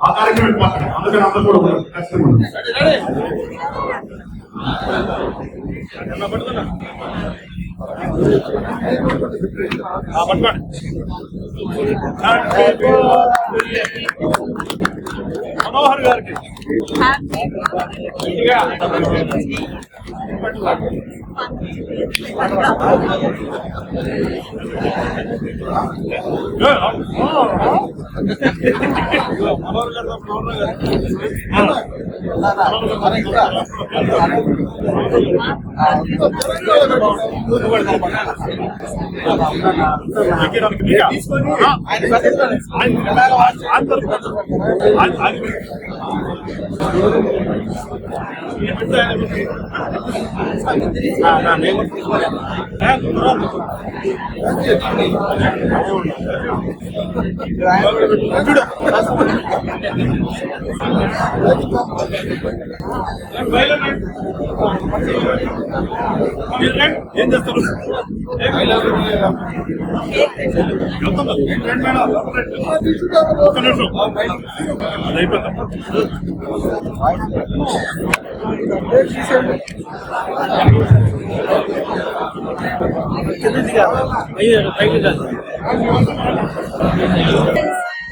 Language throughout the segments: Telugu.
ఆ కార్యక్రమం అందుకని అందరూ కూడా మనోహర్ గారికి ఏం చేస్తారు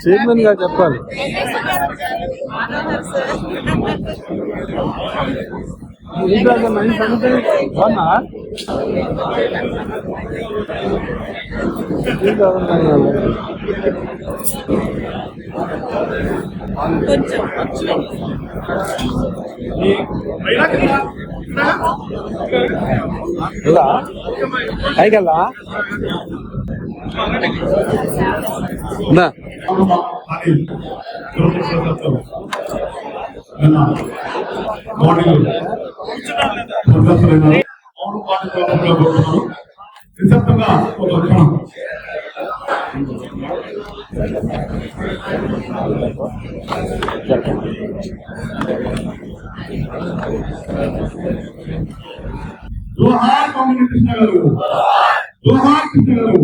చైర్మన్ గా చెప్పాలి. పైకెళ్ళా నిశ్శబ్దంగా ఒక క్షణం జోహార్ కామిని కృష్ణ గారు, జోహార్ కృష్ణ గారు.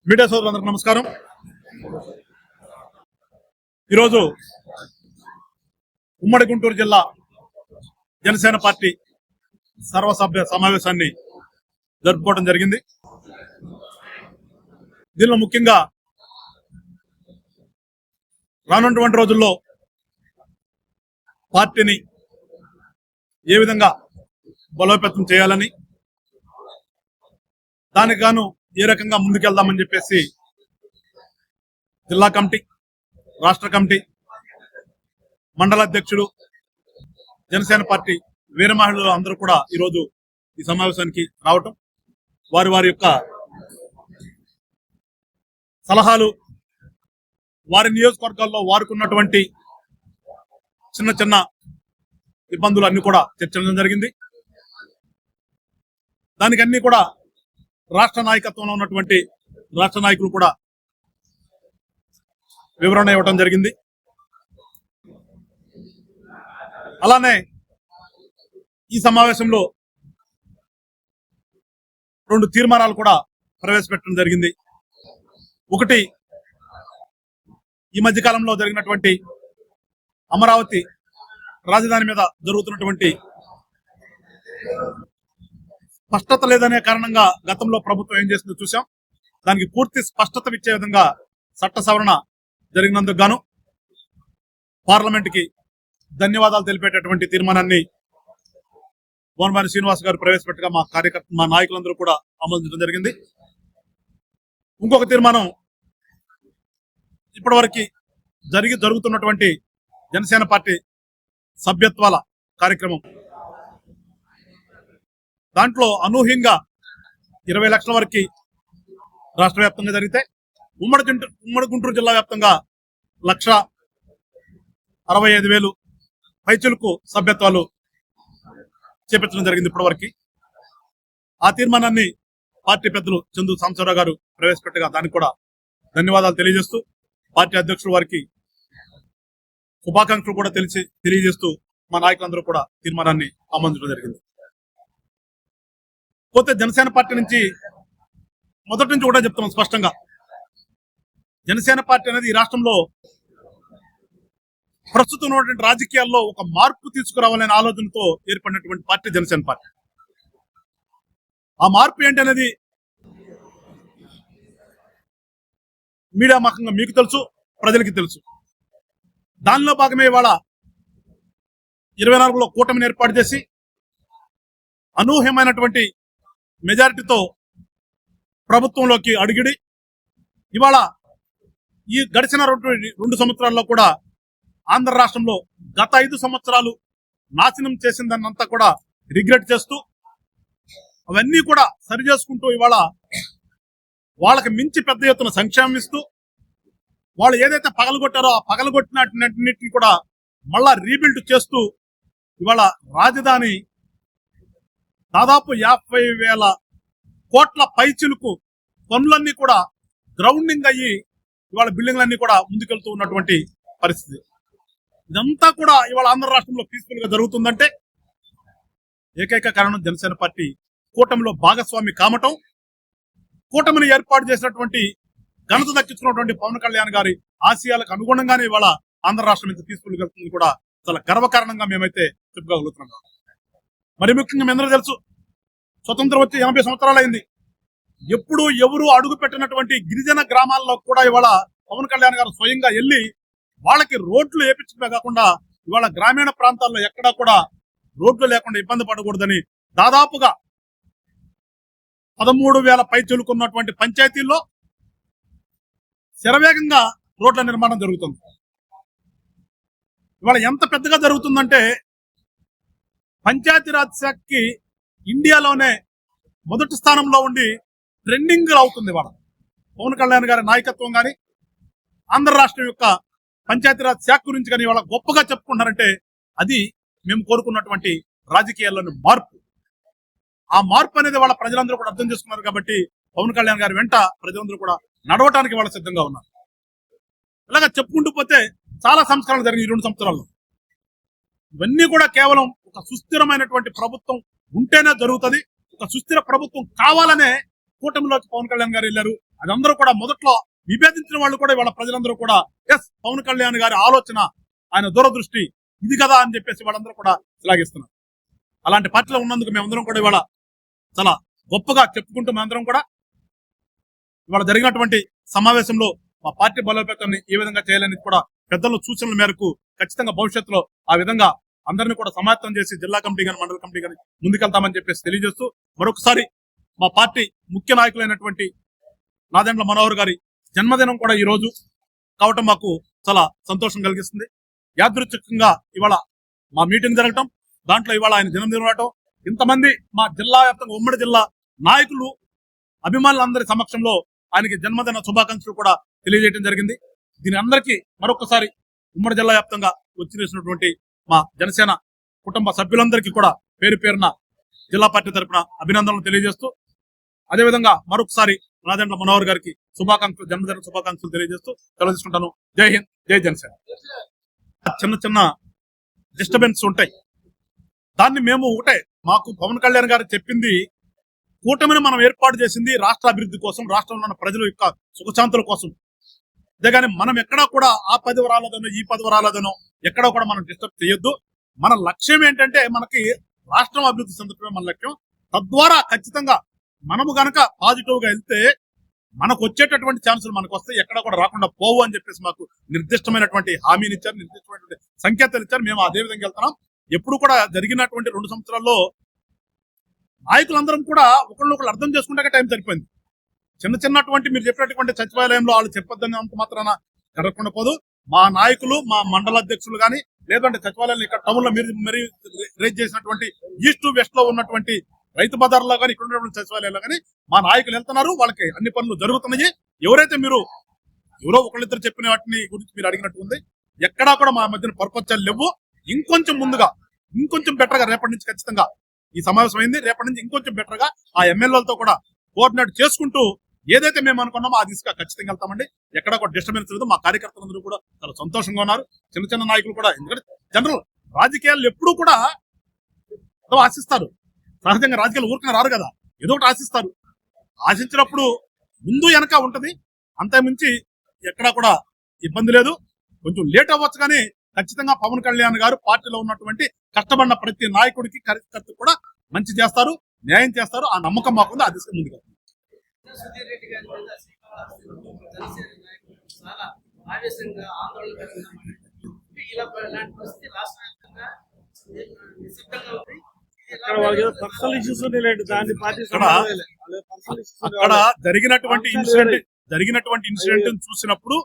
మీడియా సోదరులందరికీ నమస్కారం. ఈరోజు ఉమ్మడి గుంటూరు జిల్లా జనసేన పార్టీ సర్వసభ్య సమావేశాన్ని జరుపుకోవడం జరిగింది. దీనిలో ముఖ్యంగా రానున్నటువంటి రోజుల్లో పార్టీని ఏ విధంగా బలోపేతం చేయాలని, దానికి గాను ఏ రకంగా ముందుకెళ్దామని చెప్పేసి జిల్లా కమిటీ, రాష్ట్ర కమిటీ, మండల అధ్యక్షుడు, జనసేన పార్టీ వీర మహిళలు అందరూ కూడా ఈరోజు ఈ సమావేశానికి రావటం, వారి వారి యొక్క సలహాలు, వారి నియోజకవర్గాల్లో వారుకున్నటువంటి చిన్న చిన్న ఇబ్బందులు అన్ని కూడా చర్చించడం జరిగింది. దానికన్నీ కూడా రాష్ట్ర నాయకత్వంలో ఉన్నటువంటి రాష్ట్ర నాయకులు కూడా వివరణ ఇవ్వడం జరిగింది. అలానే ఈ సమావేశంలో 2 తీర్మానాలు కూడా ప్రవేశపెట్టడం జరిగింది. ఒకటి, ఈ మధ్యకాలంలో జరిగినటువంటి అమరావతి రాజధాని మీద జరుగుతున్నటువంటి స్పష్టత లేదనే కారణంగా గతంలో ప్రభుత్వం ఏం చేసిందో చూసాం. దానికి పూర్తి స్పష్టత ఇచ్చే విధంగా చట్ట సవరణ జరిగినందుకు గాను పార్లమెంట్ కి ధన్యవాదాలు తెలిపేటటువంటి తీర్మానాన్ని బోనబాని శ్రీనివాస్ గారు ప్రవేశపెట్టగా మా నాయకులందరూ కూడా ఆమోదించడం జరిగింది. ఇంకొక తీర్మానం, ఇప్పటివరకు జరుగుతున్నటువంటి జనసేన పార్టీ సభ్యత్వాల కార్యక్రమం, దాంట్లో అనూహ్యంగా 20 లక్షల వరకు రాష్ట్ర వ్యాప్తంగా జరిగితే ఉమ్మడి గుంటూరు జిల్లా వ్యాప్తంగా 1,65,000 పైచులకు సభ్యత్వాలు చేపట్టడం జరిగింది ఇప్పటివరకు. ఆ తీర్మానాన్ని పార్టీ పెద్దలు చందు సాంబశివరావు గారు ప్రవేశపెట్టగా దానికి కూడా ధన్యవాదాలు తెలియజేస్తూ పార్టీ అధ్యక్షుల వారికి శుభాకాంక్షలు కూడా తెలియజేస్తూ మా నాయకులందరూ కూడా తీర్మానాన్ని ఆమోదించడం జరిగింది. పోతే జనసేన పార్టీ నుంచి మొదటి నుంచి కూడా చెప్తున్నాం స్పష్టంగా, జనసేన పార్టీ అనేది ఈ రాష్ట్రంలో ప్రస్తుతం ఉన్నటువంటి రాజకీయాల్లో ఒక మార్పు తీసుకురావాలనే ఆలోచనతో ఏర్పడినటువంటి పార్టీ జనసేన పార్టీ. ఆ మార్పు ఏంటి అనేది మీడియా ముఖంగా మీకు తెలుసు, ప్రజలకి తెలుసు. దానిలో భాగమే ఇవాళ 24లో కూటమిని ఏర్పాటు చేసి అనూహ్యమైనటువంటి మెజారిటీతో ప్రభుత్వంలోకి అడుగిడి ఇవాళ ఈ గడిచిన 2 సంవత్సరాల్లో కూడా ఆంధ్ర రాష్ట్రంలో గత 5 సంవత్సరాలు నాశనం చేసిందన్నంతా కూడా రిగ్రెట్ చేస్తూ అవన్నీ కూడా సరి చేసుకుంటూ ఇవాళ వాళ్ళకి మించి పెద్ద ఎత్తున సంక్షేమం ఇస్తూ వాళ్ళు ఏదైతే పగలగొట్టారో ఆ పగలగొట్టినన్నింటిని కూడా మళ్ళా రీబిల్డ్ చేస్తూ ఇవాళ రాజధాని దాదాపు 50,000 కోట్ల పైచిలుకు పనులన్నీ కూడా గ్రౌండింగ్ అయ్యి ఇవాళ బిల్డింగ్లన్నీ కూడా ముందుకెళ్తూ ఉన్నటువంటి పరిస్థితి. ఇదంతా కూడా ఇవాళ ఆంధ్ర రాష్ట్రంలో పీస్ఫుల్ గా జరుగుతుందంటే ఏకైక కారణం జనసేన పార్టీ కూటమిలో భాగస్వామి కామటం, కూటమిని ఏర్పాటు చేసినటువంటి ఘనత దక్కించుకున్నటువంటి పవన్ కళ్యాణ్ గారి ఆశయాలకు అనుగుణంగానే ఇవాళ ఆంధ్ర రాష్ట్రం ఇంత పీస్ఫుల్ గా వెళ్తుంది కూడా చాలా గర్వకారణంగా మేమైతే చెప్పుకోగలుగుతున్నాం. మరి ముఖ్యంగా మీ అందరూ తెలుసు, స్వతంత్రం వచ్చి 80 సంవత్సరాలు అయింది. ఎప్పుడు ఎవరు అడుగు పెట్టినటువంటి గిరిజన గ్రామాల్లో కూడా ఇవాళ పవన్ కళ్యాణ్ గారు స్వయంగా వెళ్లి వాళ్ళకి రోడ్లు వేపించడమే కాకుండా ఇవాళ గ్రామీణ ప్రాంతాల్లో ఎక్కడా కూడా రోడ్లు లేకుండా ఇబ్బంది పడకూడదని దాదాపుగా 13,000 పై చెలుకున్నటువంటి పంచాయతీల్లో శరవేగంగా రోడ్ల నిర్మాణం జరుగుతుంది. ఇవాళ ఎంత పెద్దగా జరుగుతుందంటే పంచాయతీరాజ్ శాఖకి ఇండియాలోనే మొదటి స్థానంలో ఉండి ట్రెండింగ్ అవుతుంది. ఇవాళ పవన్ కళ్యాణ్ గారి నాయకత్వం కానీ ఆంధ్ర రాష్ట్రం యొక్క పంచాయతీరాజ్ శాఖ గురించి కానీ ఇవాళ గొప్పగా చెప్పుకుంటారంటే అది మేము కోరుకున్నటువంటి రాజకీయాల్లోని మార్పు. ఆ మార్పు అనేది వాళ్ళ ప్రజలందరూ కూడా అర్థం చేసుకున్నారు కాబట్టి పవన్ కళ్యాణ్ గారి వెంట ప్రజలందరూ కూడా నడవటానికి వాళ్ళ సిద్ధంగా ఉన్నారు. ఇలాగా చెప్పుకుంటూ పోతే చాలా సంస్కరణలు జరిగినాయి ఈ 2 సంవత్సరాల్లో. ఇవన్నీ కూడా కేవలం ఒక సుస్థిరమైనటువంటి ప్రభుత్వం ఉంటేనే జరుగుతుంది. ఒక సుస్థిర ప్రభుత్వం కావాలనే కూటమిలోకి పవన్ కళ్యాణ్ గారు వెళ్ళారు. అది అందరూ కూడా మొదట్లో విభేదించిన వాళ్ళు కూడా ఇవాళ ప్రజలందరూ కూడా ఎస్ పవన్ కళ్యాణ్ గారి ఆలోచన, ఆయన దూరదృష్టి ఇది కదా అని చెప్పేసి వాళ్ళందరూ కూడా శ్లాఘిస్తున్నారు. అలాంటి పార్టీలో ఉన్నందుకు మేమందరం కూడా ఇవాళ చాలా గొప్పగా చెప్పుకుంటూ మేమందరం కూడా ఇవాళ జరిగినటువంటి సమావేశంలో మా పార్టీ బలోపేతాన్ని ఏ విధంగా చేయాలని కూడా పెద్దల సూచనల మేరకు ఖచ్చితంగా భవిష్యత్తులో ఆ విధంగా అందరినీ కూడా సమాయత్తం చేసి జిల్లా కమిటీ గాని మండల కమిటీ గాని ముందుకెళ్తామని చెప్పేసి తెలియజేస్తూ మరొకసారి మా పార్టీ ముఖ్య నాయకులైనటువంటి నాదెండ్ల మనోహర్ గారి జన్మదినం కూడా ఈ రోజు కావటం మాకు చాలా సంతోషం కలిగిస్తుంది. యాదృచ్ఛికంగా ఇవాళ మా మీటింగ్ జరగటం, దాంట్లో ఇవాళ ఆయన జన్మదినం రావటం, ఇంతమంది మా జిల్లా వ్యాప్తంగా ఉమ్మడి జిల్లా నాయకులు అభిమానులందరి సమక్షంలో ఆయనకి జన్మదిన శుభాకాంక్షలు కూడా తెలియజేయడం జరిగింది. దీని అందరికీ మరొకసారి ఉమ్మడి జిల్లా వ్యాప్తంగా వచ్చినటువంటి మా జనసేన కుటుంబ సభ్యులందరికీ కూడా పేరు పేరున జిల్లా పార్టీ తరఫున అభినందనలు తెలియజేస్తూ అదేవిధంగా మరొకసారి నాదెండ్ల మనోహర్ గారికి శుభాకాంక్షలు, జన్మదిన శుభాకాంక్షలు తెలియజేస్తూ తెలియజేసుకుంటాను. జై హింద్, జై జనసేన. చిన్న చిన్న డిస్టర్బెన్స్ ఉంటాయి. దాన్ని మేము ఒకటే, మాకు పవన్ కళ్యాణ్ గారు చెప్పింది కూటమిని మనం ఏర్పాటు చేసింది రాష్ట్ర అభివృద్ధి కోసం, రాష్ట్రంలో ఉన్న ప్రజల యొక్క సుఖశాంతుల కోసం. అంతేగాని మనం ఎక్కడా కూడా ఆ పదవి రాలేదనో ఈ పదవి రాలేదనో ఎక్కడా కూడా మనం డిస్టర్బ్ చేయొద్దు. మన లక్ష్యం ఏంటంటే మనకి రాష్ట్రం అభివృద్ధి చెందడమే మన లక్ష్యం. తద్వారా ఖచ్చితంగా మనము గనక పాజిటివ్ గా వెళ్తే మనకు వచ్చేటటువంటి ఛాన్సులు మనకు వస్తాయి, ఎక్కడ కూడా రాకుండా పోవు అని చెప్పేసి మాకు నిర్దిష్టమైనటువంటి హామీని ఇచ్చారు, నిర్దిష్టమైనటువంటి సంకేతాలు ఇచ్చారు. మేము అదే విధంగా వెళ్తున్నాం. ఎప్పుడు కూడా జరిగినటువంటి 2 సంవత్సరాల్లో నాయకులందరం కూడా ఒకళ్ళొకళ్ళు అర్థం చేసుకుంటే టైం సరిపోయింది. చిన్నటువంటి మీరు చెప్పినటువంటి సచివాలయంలో వాళ్ళు చెప్పొద్దని అంత మాత్రాన జరగకుండా పోదు. మా నాయకులు, మా మండల అధ్యక్షులు కానీ లేదంటే సచివాలయంలో ఇక్కడ టౌన్ లో మీరు రేజ్ చేసినటువంటి ఈస్ట్ వెస్ట్ లో ఉన్నటువంటి రైతు బజార్లో కానీ ఇక్కడ ఉన్నటువంటి సచివాలయాల్లో కానీ మా నాయకులు వెళ్తున్నారు. వాళ్ళకి అన్ని పనులు జరుగుతున్నాయి. ఎవరైతే మీరు ఎవరో ఒకళ్ళిద్దరు చెప్పిన వాటిని గురించి మీరు అడిగినట్టు ఉంది. ఎక్కడా కూడా మా మధ్యన పరపచ్చాలు లేవు. ఇంకొంచెం ముందుగా ఇంకొంచెం బెటర్ గా రేపటి నుంచి ఖచ్చితంగా ఈ సమావేశం అయింది. రేపటి నుంచి ఇంకొంచెం బెటర్ గా ఆ ఎమ్మెల్యేలతో కూడా కోఆర్డినేట్ చేసుకుంటూ ఏదైతే మేము అనుకున్నామో ఆ దిశగా ఖచ్చితంగా వెళ్తామండి. ఎక్కడ కూడా డిస్టర్బెన్స్ లేదు. మా కార్యకర్తలందరూ కూడా చాలా సంతోషంగా ఉన్నారు. చిన్న చిన్న నాయకులు కూడా, ఎందుకంటే జనరల్ రాజకీయాలు ఎప్పుడూ కూడా ఏదో ఆశిస్తారు. సహజంగా రాజకీయాలు ఊరికనే రారు కదా, ఏదో ఒకటి ఆశిస్తారు. ఆశించినప్పుడు ముందు వెనక ఉంటది. అంతకుమించి ఎక్కడా కూడా ఇబ్బంది లేదు. కొంచెం లేట్ అవ్వచ్చు కానీ ఖచ్చితంగా పవన్ కళ్యాణ్ గారు పార్టీలో ఉన్నటువంటి కష్టపడిన ప్రతి నాయకుడికి కార్యకర్త కూడా మంచి చేస్తారు, న్యాయం చేస్తారు. ఆ నమ్మకం మాకుంది. ఆ దిశగా ముందుకు సుధీర్ రెడ్డి గారి మీద జనసేన నాయకులు చాలా ఆవేశంగా ఆందోళన పెడుతున్నారు. ఇలా ఇలాంటి పరిస్థితి రాష్ట్ర వ్యాప్తంగా నిశ్శబ్దంగా ఉంది. పర్సనల్ ఇష్యూస్ దాన్ని పార్టీ అక్కడ జరిగినటువంటి ఇన్సిడెంట్ చూసినప్పుడు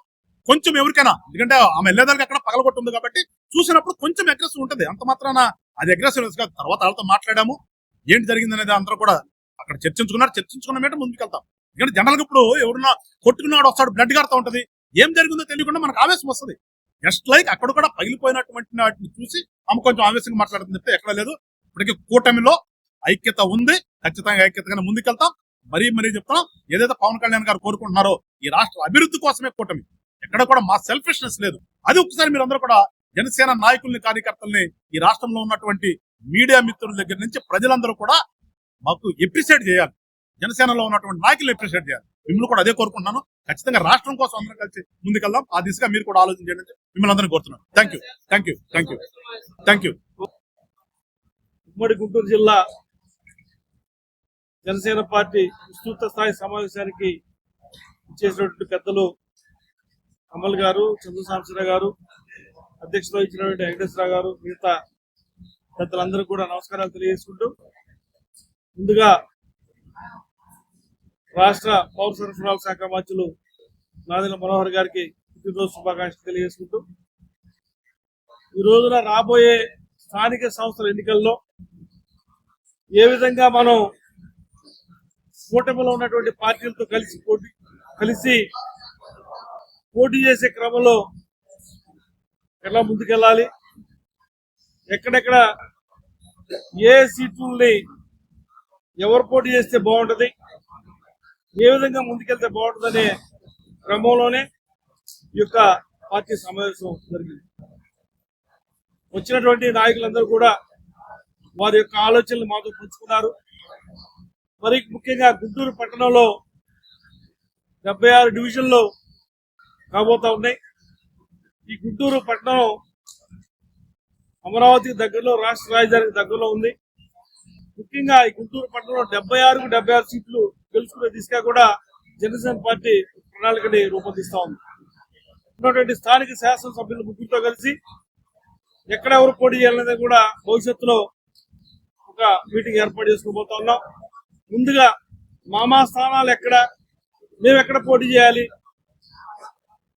కొంచెం ఎవరికైనా, ఎందుకంటే ఆమె వెళ్ళేదానికి అక్కడ పగలగొట్టుంది కాబట్టి చూసినప్పుడు కొంచెం అగ్రెసివ్ ఉంటుంది. అంత మాత్రాన అది అగ్రెసివ్ కాదు. తర్వాత వాళ్ళతో మాట్లాడాము, ఏంటి జరిగింది అనేది అందరూ కూడా అక్కడ చర్చించుకున్న మీద ముందుకు వెళ్తాం. ఎందుకంటే జనరల్ గా ఇప్పుడు ఎవరున్నా కొట్టుకున్నాడు వస్తాడు, బ్లడ్ గారుతా ఉంటది, ఏం జరిగిందో తెలియకుండా మనకు ఆవేశం వస్తుంది. జస్ట్ లైక్ అక్కడ కూడా పగిలిపోయినటువంటి వాటిని చూసి ఆమె కొంచెం ఆవేశంగా మాట్లాడుతుంది తప్పితే ఎక్కడ లేదు. ఇప్పటికీ కూటమిలో ఐక్యత ఉంది. ఖచ్చితంగా ఐక్యతగానే ముందుకెళ్తాం. మరీ చెప్తాం, ఏదైతే పవన్ కళ్యాణ్ గారు కోరుకుంటున్నారో ఈ రాష్ట్ర అభివృద్ధి కోసమే కూటమి. ఎక్కడ కూడా మా సెల్ఫిష్నెస్ లేదు. అది ఒకసారి మీరు అందరూ కూడా జనసేన నాయకుల్ని, కార్యకర్తల్ని, ఈ రాష్ట్రంలో ఉన్నటువంటి మీడియా మిత్రుల దగ్గర నుంచి ప్రజలందరూ కూడా మాకు ఎప్రిషియేట్ చేయాలి. జనసేనలో ఉన్నటువంటి నాయకులు ఎప్రిషియేట్ చేయాలి. మిమ్మల్ని కూడా అదే కోరుకుంటున్నాను. ఖచ్చితంగా రాష్ట్రం కోసం అందరం కలిసి ముందుకెళ్దాం. ఆ దిశగా మీరు కూడా ఆలోచన చేయండి. మిమ్మల్ని అందరినీ కోరుతున్నాను. Thank you. ఉమ్మడి గుంటూరు జిల్లా జనసేన పార్టీ విస్తృత స్థాయి సమావేశానికి ఇచ్చేసినటువంటి పెద్దలు కమల్ గారు, చంద్ర సాంబశివరావు గారు, అధ్యక్షత వహించినటువంటి వెంకటేశ్వరరావు గారు, మిగతా పెద్దలందరూ కూడా నమస్కారాలు తెలియజేసుకుంటూ, ముందుగా రాష్ట్ర పౌర సరఫరాల శాఖ మంత్రులు నాదెండ్ల మనోహర్ గారికి పుట్టినరోజు శుభాకాంక్షలు తెలియజేసుకుంటూ, ఈ రోజున రాబోయే స్థానిక సంస్థల ఎన్నికల్లో ఏ విధంగా మనం కూటమిలో ఉన్నటువంటి పార్టీలతో కలిసి పోటీ చేసే క్రమంలో ఎలా ముందుకెళ్ళాలి, ఎక్కడెక్కడ ఏ సీట్లని ఎవరు పోటీ చేస్తే బాగుంటది, ఏ విధంగా ముందుకెళ్తే బాగుంటుందనే క్రమంలోనే ఈ యొక్క పార్టీ సమావేశం జరిగింది. వచ్చినటువంటి నాయకులందరూ కూడా వారి యొక్క ఆలోచనలు మాతో పంచుకున్నారు. మరి ముఖ్యంగా గుంటూరు పట్టణంలో 76 డివిజన్లు కాబోతా ఉన్నాయి. ఈ గుంటూరు పట్టణం అమరావతి దగ్గరలో, రాష్ట్ర రాజధానికి దగ్గరలో ఉంది. ముఖ్యంగా ఈ గుంటూరు పట్టణంలో 76 సీట్లు గెలుచుకునే దిశగా కూడా జనసేన పార్టీ ప్రణాళికని రూపొందిస్తా ఉంది. ఉన్నటువంటి స్థానిక శాసనసభ్యులు ముగ్గురితో కలిసి ఎక్కడెవరు పోటీ చేయాలనేది కూడా భవిష్యత్తులో ఒక మీటింగ్ ఏర్పాటు చేసుకోబోతా ఉన్నాం. ముందుగా మా స్థానాలు ఎక్కడ, మేము ఎక్కడ పోటీ చేయాలి,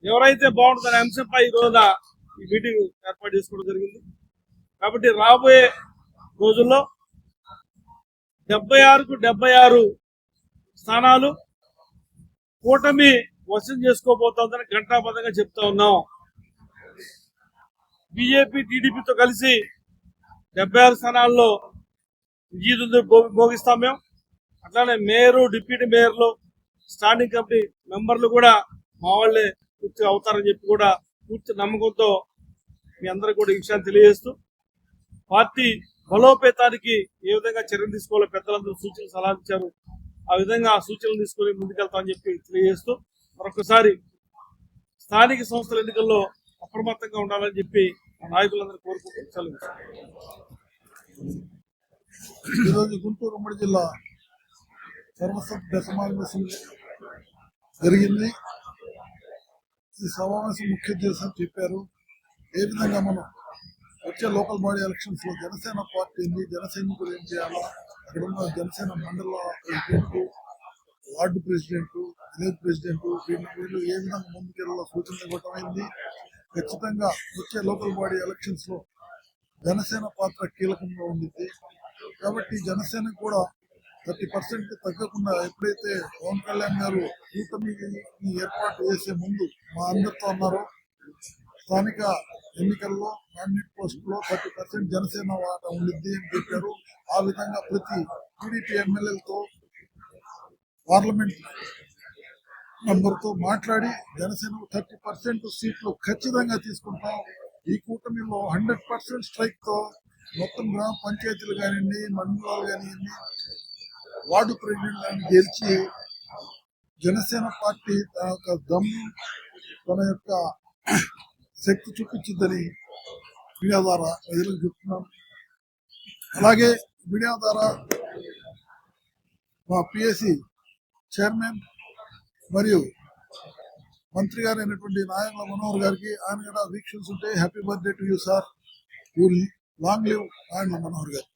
ఎవరైతే బాగుంటుందనే అంశంపై ఈ రోజున ఈ మీటింగ్ ఏర్పాటు చేసుకోవడం జరిగింది. కాబట్టి రాబోయే రోజుల్లో 76కు 76 స్థానాలు కూటమి వశం చేసుకోబోతోందని ఘంటాబద్ధంగా చెప్తా ఉన్నాం. బీజేపీ, టీడీపీతో కలిసి 76 స్థానాల్లో విజయ భోగిస్తాం మేము. అట్లానే మేయరు, డిప్యూటీ మేయర్లు, స్టాండింగ్ కమిటీ మెంబర్లు కూడా మా వాళ్లే పూర్తి అవుతారని చెప్పి కూడా పూర్తి నమ్మకంతో మీ అందరూ కూడా ఈ విషయాన్ని తెలియజేస్తూ, పార్టీ బలోపేతానికి ఏ విధంగా చర్యలు తీసుకోవాలో పెద్దలందరూ సూచనలు సలహా ఇచ్చారు. ఆ విధంగా ఆ సూచనలు తీసుకుని ముందుకెళ్తామని చెప్పి తెలియజేస్తూ, మరొకసారి స్థానిక సంస్థల ఎన్నికల్లో అప్రమత్తంగా ఉండాలని చెప్పి నాయకులందరూ కోరుకుంటూ ఈరోజు గుంటూరు ఉమ్మడి జిల్లా సర్వసభ్య సమావేశం జరిగింది. ఈ సమావేశం ముఖ్య ఉద్దేశం చెప్పారు. ఏ విధంగా మనం వచ్చే లోకల్ బాడీ ఎలక్షన్స్ లో జనసేన పార్టీని, జన సైనికులు ఏం చేయాలా, అక్కడ ఉన్న జనసేన మండల president, ward president, village president, వీళ్ళు ఏ విధంగా ముందుకెళ్ళాలో సూచనలు ఇవ్వటమైంది. ఖచ్చితంగా వచ్చే లోకల్ బాడీ ఎలక్షన్స్ లో జనసేన పాత్ర కీలకంగా ఉండింది. కాబట్టి జనసేన కూడా 30% తగ్గకుండా ఎప్పుడైతే పవన్ కళ్యాణ్ గారు కూటమిని ఏర్పాటు చేసే ముందు మా అందరితో అన్నారో స్థానిక ఎన్నికల్లో క్యాండిడేట్ పోస్ట్ లో 30% జనసేన వాటా ఉండిద్ది అని చెప్పారు. ఆ విధంగా ప్రతి టీడీపీ ఎమ్మెల్యేలతో పార్లమెంట్ మెంబర్తో మాట్లాడి జనసేన 30% సీట్లు ఖచ్చితంగా తీసుకుంటాం. ఈ కూటమిలో 100% స్ట్రైక్ తో మొత్తం గ్రామ పంచాయతీలు కానివ్వండి, మండలాలు కానివ్వండి, వార్డు ప్రెసిడెంట్ కానీ గెలిచి జనసేన పార్టీ తన యొక్క దమ్ము, తన యొక్క శక్తి చూపించిందని మీడియా ద్వారా ప్రజలకు చెప్తున్నాం. అలాగే మీడియా ద్వారా మా పిఎస్సి చైర్మన్ మరియు మంత్రి గారు అయినటువంటి నాయకుల మనోహర్ గారికి, ఆయన కూడా వీక్షిస్తుంటే happy birthday to you sir, you long live and Manohar గారు.